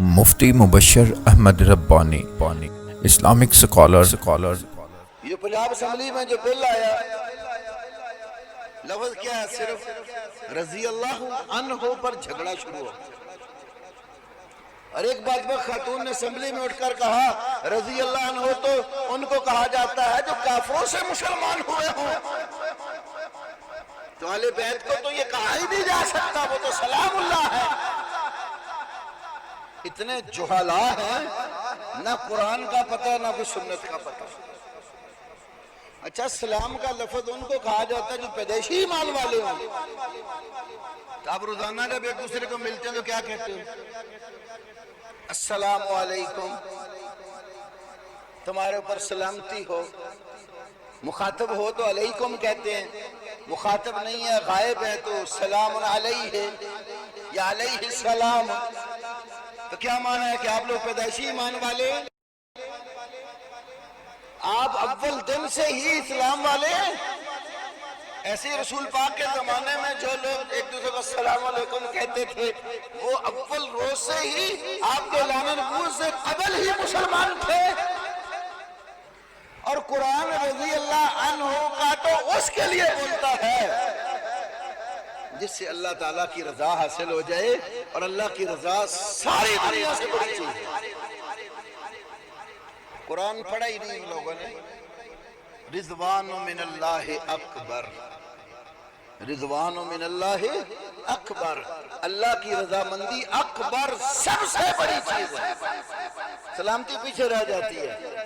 مفتی مبشر احمد ربانی Islamic scholar یہ Punjab assembly میں جو بل آیا لفظ کیا ہے؟ صرف رضی اللہ عنہ پر جھگڑا شروع ہو. اور ایک بات میں خاتون نے اسمبلی میں اٹھ کر کہا رضی اللہ عنہ تو ان کو کہا جاتا ہے جو کافروں سے مسلمان ہوئے ہوں. تو اہل بیت کو تو یہ کہا ہی نہیں جا سکتا، وہ تو سلام اللہ ہے. اتنے جہلا ہیں، نہ قرآن کا پتہ نہ کوئی سنت کا پتہ. اچھا سلام کا لفظ ان کو کہا جاتا ہے جو پیدائشی مال والے ہوں. تو آپ روزانہ جب ایک دوسرے کو ملتے ہیں تو کیا کہتے ہیں؟ السلام علیکم، تمہارے اوپر سلامتی ہو. مخاطب ہو تو علیکم کہتے ہیں، مخاطب نہیں ہے غائب ہے تو سلام علیہ ہے یا علیہ السلام. تو کیا معنی ہے کہ آپ لوگ پیدائشی ایمان والے، آپ اول دن سے ہی اسلام والے. ایسے رسول پاک کے زمانے میں جو لوگ ایک دوسرے کو السلام علیکم کہتے تھے وہ اول روز سے ہی آپ کے اعلان نبوت سے قبل ہی مسلمان تھے. اور قرآن رضی اللہ عنہ کا تو اس کے لیے بولتا ہے جس سے اللہ تعالیٰ کی رضا حاصل ہو جائے، اور اللہ کی رضا ساری دنیا سے بڑی چیز ہے. قرآن پڑھا ہی نہیں ان لوگوں نے. رضوان من اللہ اکبر، رضوان من اللہ اکبر، اللہ کی رضامندی اکبر سب سے بڑی چیز ہے. سلامتی پیچھے رہ جاتی ہے.